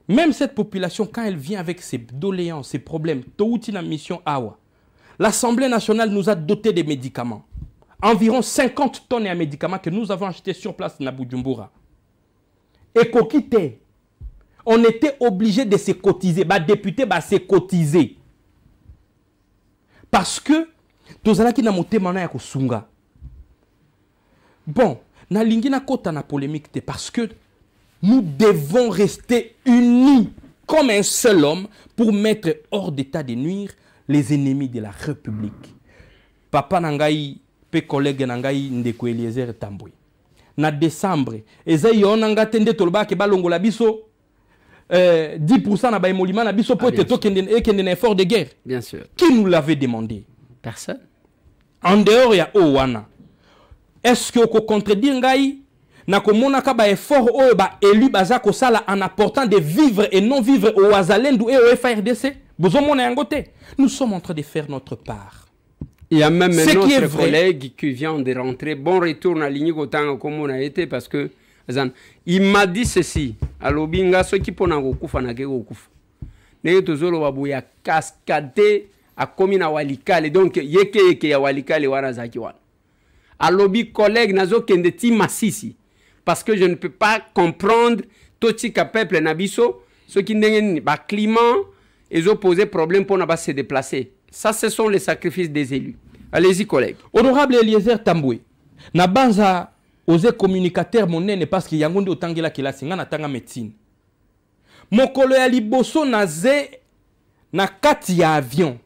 même cette population, quand elle vient avec ses doléances, ses problèmes, Toutina mission Awa, l'Assemblée nationale nous a doté des médicaments. Environ 50 tonnes de médicaments que nous avons achetés sur place à Bujumbura. Et Kokite, on était obligé de se cotiser. Les députés se cotiser. Parce que, tozalaki na motema ya kosunga. Bon, na lingina kota na polémique parce que nous devons rester unis comme un seul homme pour mettre hors d'état de nuire les ennemis de la République. Papa Nangaï, pe collègue Nangaï, Ndeko Eliezer Tamboué. Na décembre, eza yon nanga tende tolba ke balongola biso 10% na baemolima na biso po ete tokende na effort de guerre. Bien sûr. Qui nous l'avait demandé? Personne. En dehors ya Owana. Est-ce que vous contredire ngai na komonaka ba effort o ba élu baza ko sala en apportant de vivre et non vivre au Wazalendu et au FARDC? Nous sommes en train de faire notre part. Il y a même un autre collègue qui vient de rentrer. Bon retour à ligne comme on a été parce que il m'a dit ceci. Alors binga ceux qui pona gokufa na ke gokufa. Ne tozolo wabuya cascade a komina walikale donc yeke ya walikale wana zaki wana. Alobi collègue nazo kende ti masisi parce que je ne peux pas comprendre totika peuple nabiso ceux qui n'ont pas climat ils ont posé problème pour ne pas se déplacer. Ça, ce sont les sacrifices des élus. Allez-y, collègues. Honorable Eliezer Tamboué, na banza osé communicateur monene parce que yangonde otangela kila singa na tanga médecine. Mokolo ya liboso naze na kati ya avion.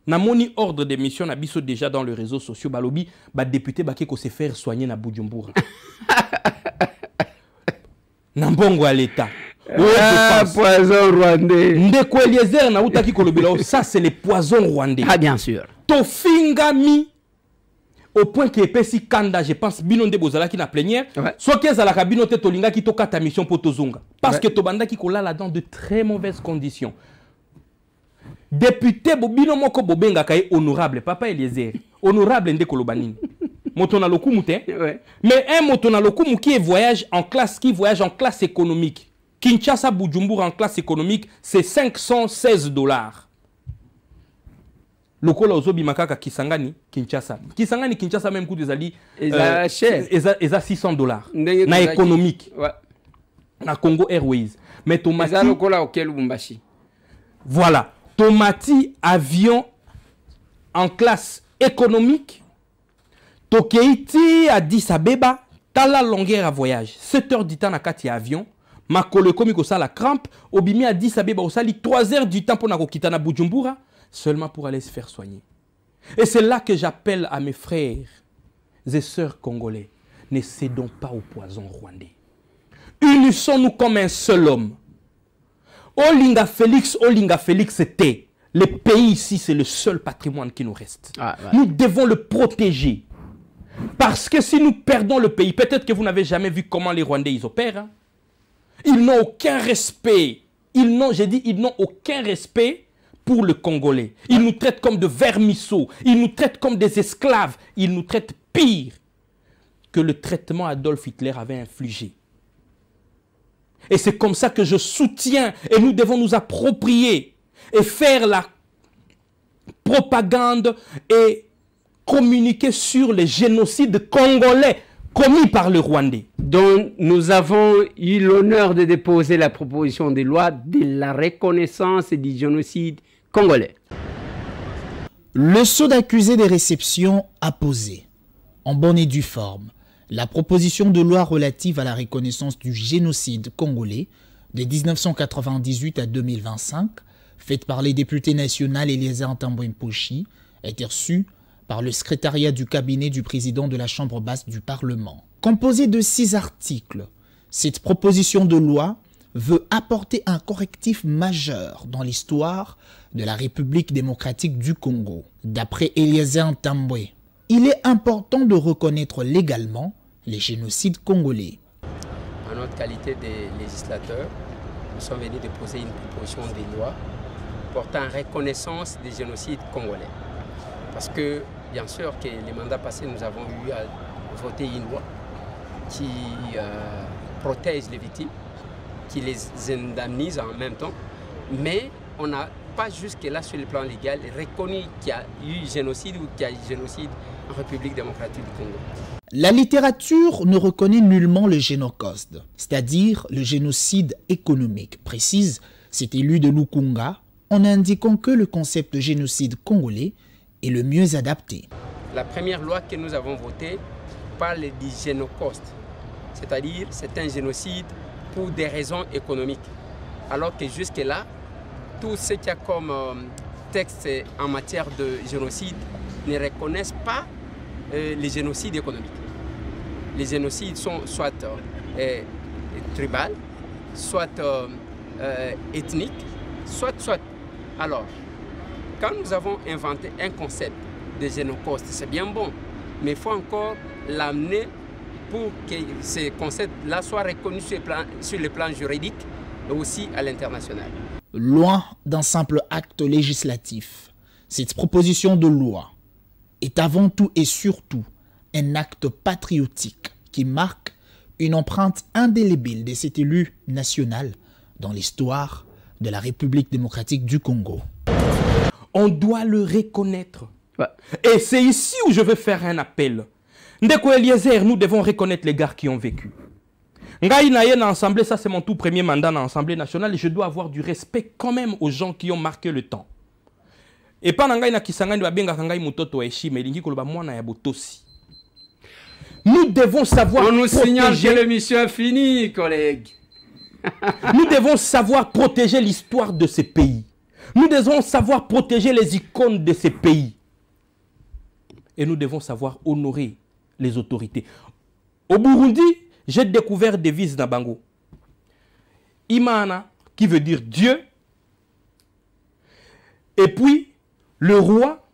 Na moni ordre de mission na biso déjà dans les réseaux sociaux balobi ba député bake ko se faire soigner na Bujumbura. Na mbongo à l'état. Poison rwandais. Ndeko Eliezer na utaki kolobela ça c'est le poison rwandais. Ah bien sûr. To fingami au point que epesi kanda je pense bino nde bozala ki na plénière. Soit que za la kabino te tolinga ki toka ta mission pour tozonga parce que to banda ki kola là dans de très mauvaises conditions. Député bobino moko bobenga kay honorable papa Eliezer. Honorable nde kolobanini. Motona lokumu te. Mais un motona lokumu qui voyage en classe économique. Kinshasa Bujumbura en classe économique, c'est $516. Lokola ozobi makaka Kisangani, Kinshasa. Kinshasa même coût des alliés. cher. Eza $600. Na économique. Ouais. Na Congo Airways. Mais Tomati. Lokola auquel Lubumbashi. Voilà. Tomati avion en classe économique. Tokeiti Addis Abeba. Tala longueur à voyage. 7 heures du temps na kati avion. Makolo komi ko sala crampe, obimi Addis Abeba au sali 3 heures du temps pour na kokita na Bujumbura seulement pour aller se faire soigner. Et c'est là que j'appelle à mes frères et sœurs congolais, ne cédons pas au poison rwandais. Unissons-nous comme un seul homme. Olinga Félix c'était le pays ici, c'est le seul patrimoine qui nous reste. Nous devons le protéger. Parce que si nous perdons le pays, peut-être que vous n'avez jamais vu comment les Rwandais ils opèrent. Hein? Ils n'ont aucun respect. Ils n'ont aucun respect pour le Congolais. Ils nous traitent comme de vermisseaux. Ils nous traitent comme des esclaves. Ils nous traitent pire que le traitement Adolf Hitler avait infligé. Et c'est comme ça que je soutiens. Et nous devons nous approprier et faire la propagande et communiquer sur les génocides congolais commis par le Rwandais. Donc, nous avons eu l'honneur de déposer la proposition de loi de la reconnaissance du génocide congolais. Le sceau d'accusé des réceptions a posé, en bonne et due forme, la proposition de loi relative à la reconnaissance du génocide congolais de 1998 à 2025, faite par les députés nationaux Eliezer Tamboué Mposhi, a été reçue par le secrétariat du cabinet du président de la Chambre basse du Parlement. Composée de 6 articles, cette proposition de loi veut apporter un correctif majeur dans l'histoire de la République démocratique du Congo. D'après Eliezer Tamboué, il est important de reconnaître légalement les génocides congolais. En notre qualité de législateur, nous sommes venus déposer une proposition de loi portant reconnaissance des génocides congolais. Parce que, bien sûr, que les mandats passés, nous avons eu à voter une loi qui protège les victimes, qui les indemnise en même temps. Mais on n'a pas jusque-là, sur le plan légal, reconnu qu'il y a eu génocide ou qu'il y a eu génocide en République démocratique du Congo. La littérature ne reconnaît nullement le génocide, c'est-à-dire le génocide économique, précise cet élu de Lukunga, en indiquant que le concept de génocide congolais est le mieux adapté. La première loi que nous avons votée parle du génocide, c'est-à-dire c'est un génocide pour des raisons économiques. Alors que jusque-là, tout ce qu'il y a comme texte en matière de génocide ne reconnaissent pas les génocides économiques. Les génocides sont soit tribal, soit ethnique, soit. Alors, quand nous avons inventé un concept de génocauste, c'est bien bon, mais il faut encore l'amener pour que ce concept-là soit reconnu sur le plan juridique et aussi à l'international. Loin d'un simple acte législatif, cette proposition de loi est avant tout et surtout un acte patriotique qui marque une empreinte indélébile de cet élu national dans l'histoire de la République démocratique du Congo. On doit le reconnaître. Ouais. Et c'est ici où je veux faire un appel. Ndeko Eliezer, nous devons reconnaître les gars qui ont vécu. Ngai naye na Assemblée, ça c'est mon tout premier mandat dans l'Assemblée nationale et je dois avoir du respect quand même aux gens qui ont marqué le temps. Et pas ngai na kisangani babenga ngai mutoto wa heshima elingi koloba mwana ya botosi. Nous devons savoir protéger... On nous signale que l'émission est finie, collègues. Nous devons savoir protéger l'histoire de ces pays. Nous devons savoir protéger les icônes de ces pays. Et nous devons savoir honorer les autorités. Au Burundi, j'ai découvert des devises d'Abango. Imana, qui veut dire Dieu. Et puis, le roi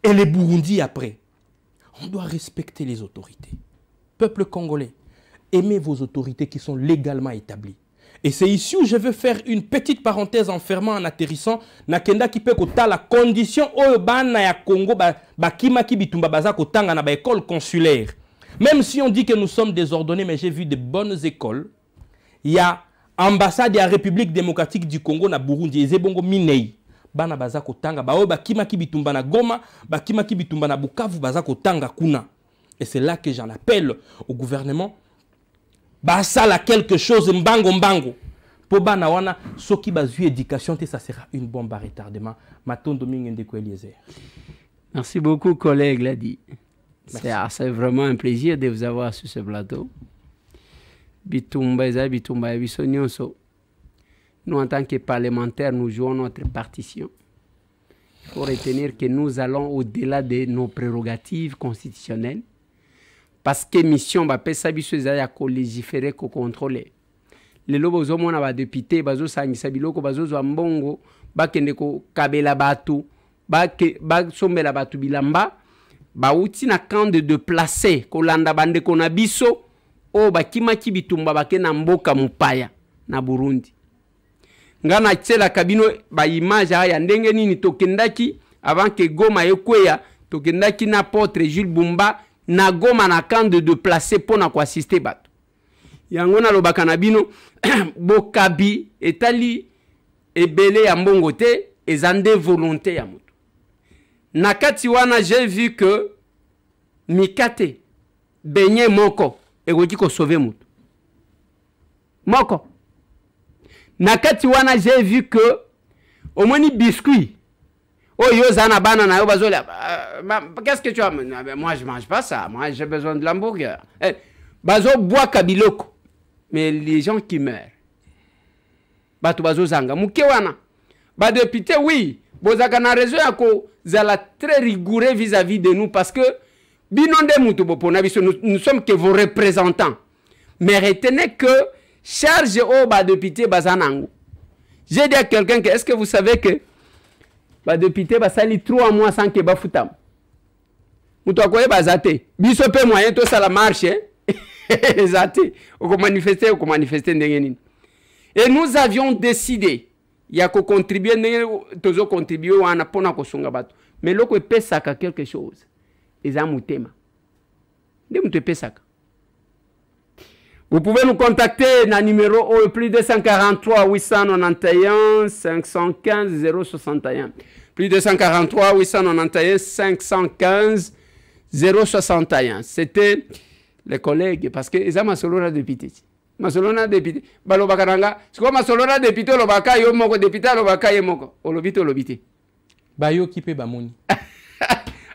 et les Burundis après. On doit respecter les autorités. Peuple congolais, aimez vos autorités qui sont légalement établies. Et c'est ici où je veux faire une petite parenthèse en fermant, en atterrissant. Nakenda qui peut kota la condition au bana ya Congo bakima ki bitumba baza kotanga na ba école consulaire. Même si on dit que nous sommes désordonnés, mais j'ai vu de bonnes écoles. Il y a ambassade de la République démocratique du Congo na Burundi, ezebongo minei. Bana baza kotanga ba o bakima ki bitumba na Goma, bakima ki bitumba na Bukavu baza kotanga kuna. Et c'est là que j'en appelle au gouvernement. Basala quelque chose mbango. Po bana wana soki bazu éducation ça sera une bombe à retardement. Matondo Ndeko Eliezer. Merci beaucoup collègue Ladi. C'est vraiment un plaisir de vous avoir sur ce plateau. Bitumba bisonyonso. Nous en tant que parlementaires, nous jouons notre partition. Il faut retenir que nous allons au-delà de nos prérogatives constitutionnelles. Parce que mission ba pesa biso ezaya ko légiférer ko contrôler. Lelo bozo mona ba député bazo sangisa biloko bazo zwa mbongo bakende ko kabela batu ba sombela batu bilamba ba uti na camp de déplacer ko landa bande ko na biso o bakima ki bitumba bakena mboka mupaya na Burundi. Ngana tsela kabino ba image ya ndenge nini tokendaki avant que Goma ekweya tokendaki na Apôtre Jules Bumba na Goma na camp de déplacer pour na quoi assister bato. Yango na lobaka na bino bokabi etali ebele ya mbongo te ezande volonté ya moto. Nakati wana j'ai vu que mikate benye moko ekoti ko sauver moto. Moko. Nakati wana j'ai vu que au moins biscuit. Oh, Yozana banana, qu'est-ce que tu as? Moi, je mange pas ça. Moi, j'ai besoin de l'hamburger. Bazo bois kabiloko. Mais les gens qui meurent. Bato bazo zanga. Mukewana. Ba député, oui. Bozaka na raison yako zala très rigoureux vis-à-vis de nous parce que binonde mutu bopona biso nous sommes que vos représentants. Mais retenez que charge au ba député bazanango. J'ai dit à quelqu'un que est-ce que vous savez que ba député ba sali 3 mois sans que ba futam. Muto akoye bazate. Biso pe moyen to sala marche. Zate. Oko manifester ndenge nini. Et nous avions décidé ya ko contribuer ndenge tozo contribuer wana pona ko sunga bato. Mais loko pesaka quelque chose. Eza mutema. Ndé muto pesaka. Vous pouvez nous contacter na numéro plus 243 891 515 061. Plus 243 891 515 061. C'était les collègues parce que ils ont masolona député. Masolona député. Balobakaranga. C'est quoi masolona député lobaka yo moko député lobaka yo moko. Olobité. Bayo kipe bamoni.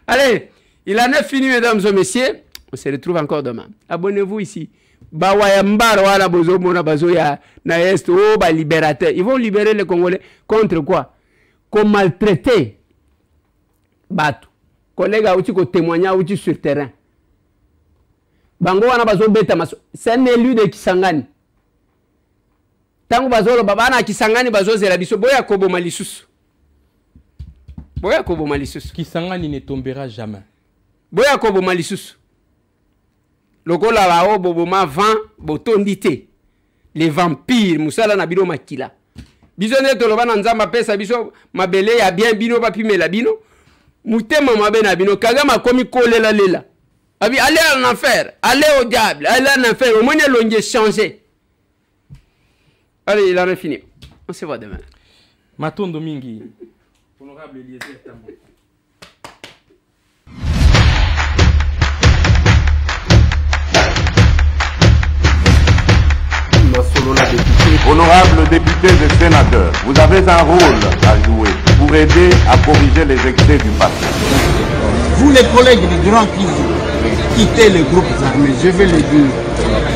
Allez, il en est fini mesdames et messieurs. On se retrouve encore demain. Abonnez-vous ici. Bawayambara wala bozo mona bazo ya na est oh ba libérateur. Ils vont libérer les Congolais contre quoi? Comme maltraiter bato. Collègue a outi ko témoigner outi sur terrain. Bango wana bazo beta maso. C'est un élu de Kisangani. Tango bazolo babana Kisangani bazozela biso boya koboma lisusu. Boya koboma lisusu. Kisangani ne tombera jamais. Boya koboma lisusu. Lokola bao boboma 20 botondité. Les vampires musala na bino makila. Biso ne toloba na nzamba pesa biso mabele ya bien bino bapimela bino. Mutema mabe na bino Kagame komi kolela lela. Abi allez en enfer, allez au diable, allez en enfer, au moins l'on changer. Allez, il en est fini. On se voit demain. Matondo Mingi. Honorable Eliezer Tambo. Honorables députés et sénateurs, vous avez un rôle à jouer pour aider à corriger les excès du passé. Vous les collègues du Grand Kivu, quittez les groupes armés, je vais le dire.